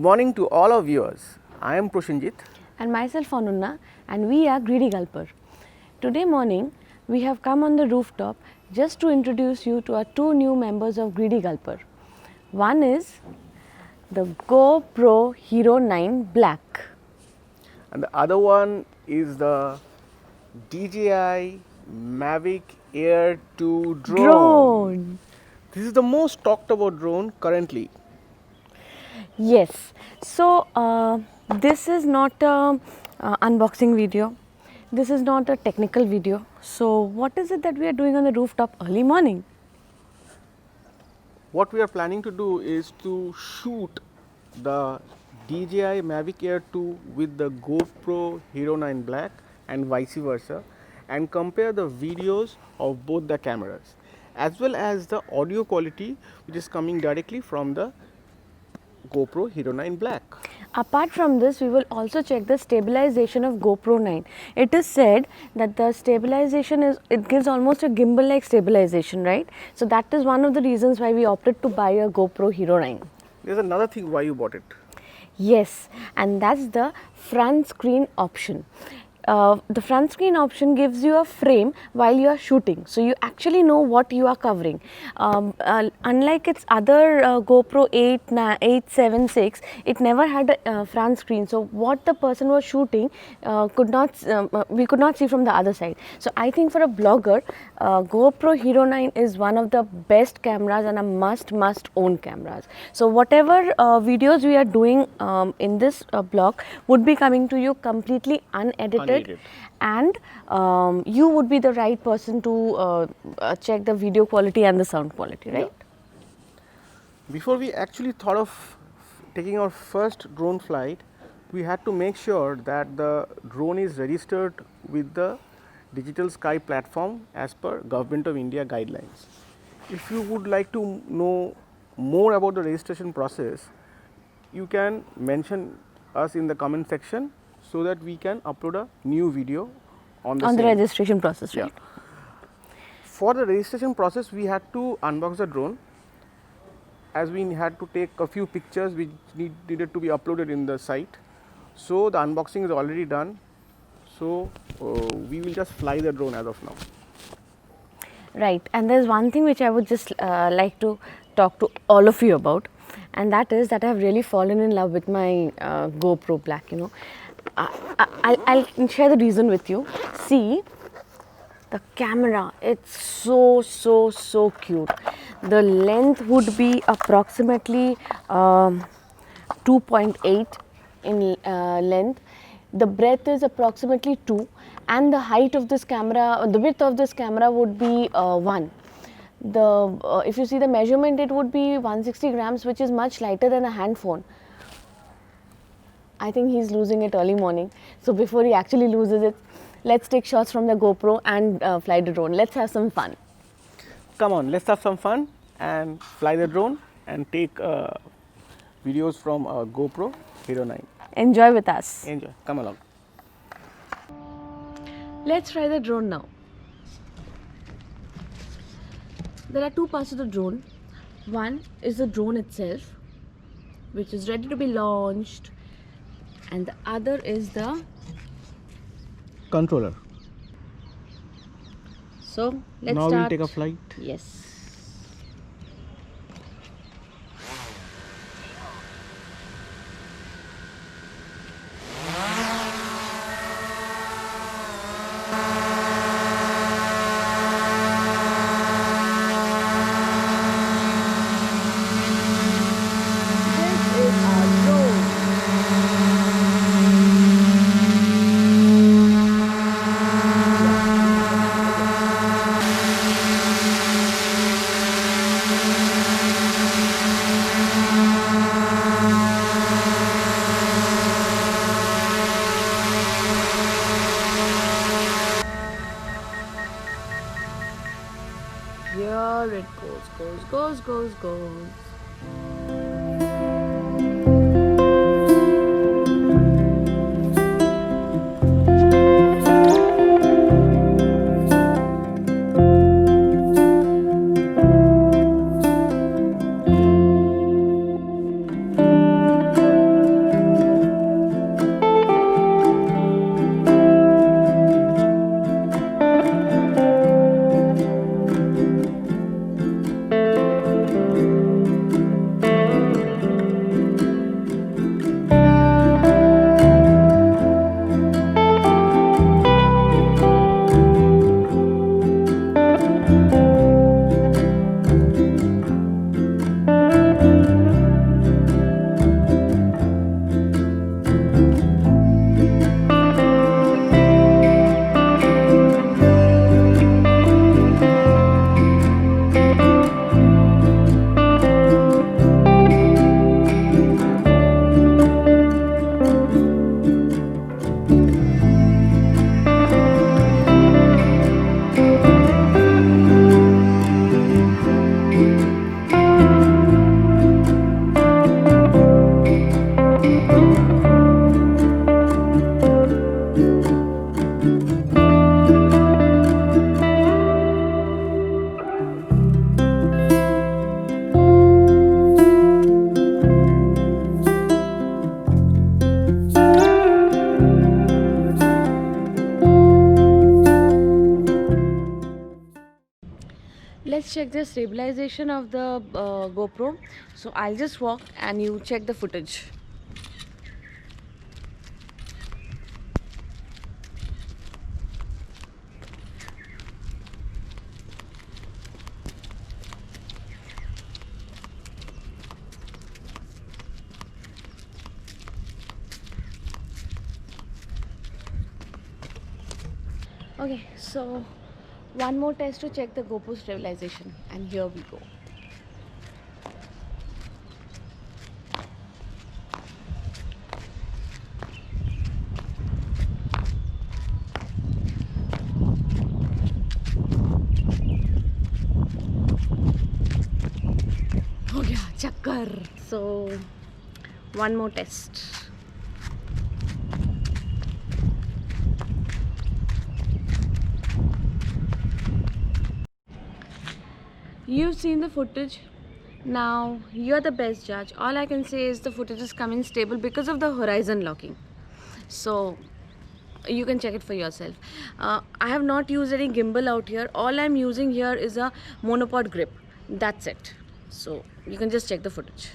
Good morning to all our viewers. I am Proshinjit. And myself Anunna, and we are Greedy Gulper. Today morning we have come on the rooftop just to introduce you to our two new members of Greedy Gulper. One is the GoPro Hero 9 Black. And the other one is the DJI Mavic Air 2 drone. This is the most talked about drone currently. Yes, so this is not a unboxing video. This is not a technical video. So what is it that we are doing on the rooftop early morning? What we are planning to do is to shoot the DJI Mavic Air 2 with the GoPro Hero 9 Black and vice versa, and compare the videos of both the cameras as well as the audio quality which is coming directly from the GoPro Hero 9 Black. Apart from this, we will also check the stabilization of GoPro 9. It is said that the stabilization it gives almost a gimbal like stabilization, right? So that is one of the reasons why we opted to buy a GoPro Hero 9. There's another thing why you bought it. Yes, and that's the front screen option. The front screen option gives you a frame while you are shooting, so you actually know what you are covering. Unlike its other GoPro 876, it never had a front screen, so what the person was shooting we could not see from the other side. So I think for a blogger, GoPro Hero 9 is one of the best cameras and a must own cameras. So whatever videos we are doing in this blog would be coming to you completely unedited. And you would be the right person to check the video quality and the sound quality, right? Yeah. Before we actually thought of taking our first drone flight, we had to make sure that the drone is registered with the Digital Sky platform as per Government of India guidelines. If you would like to know more about the registration process, you can mention us in the comment section so that we can upload a new video on the registration process, right? Yeah. For the registration process, we had to unbox the drone, as we had to take a few pictures which needed to be uploaded in the site. So the unboxing is already done. So we will just fly the drone as of now. Right, and there's one thing which I would just like to talk to all of you about, and that is that I've really fallen in love with my GoPro Black, you know. I'll share the reason with you. See, the camera, it's so cute. The length would be approximately 2.8 in length. The breadth is approximately 2, and the height of this camera, the width of this camera would be 1. If you see the measurement, it would be 160 grams, which is much lighter than a hand phone. I think he's losing it early morning. So before he actually loses it, let's take shots from the GoPro and fly the drone. Let's have some fun. Come on, let's have some fun and fly the drone and take videos from GoPro Hero 9. Enjoy with us. Enjoy. Come along. Let's try the drone now. There are two parts of the drone. One is the drone itself, which is ready to be launched, and the other is the controller. So let's now start. Now we'll take a flight. Yes. Here it goes. Let's check the stabilization of the GoPro. So I'll just walk and you check the footage. Okay, so one more test to check the GoPro stabilization, and here we go. हो गया चक्कर. So one more test. You've seen the footage. Now you're the best judge. All I can say is the footage is coming stable because of the horizon locking. So you can check it for yourself. I have not used any gimbal out here. All I'm using here is a monopod grip. That's it. So you can just check the footage.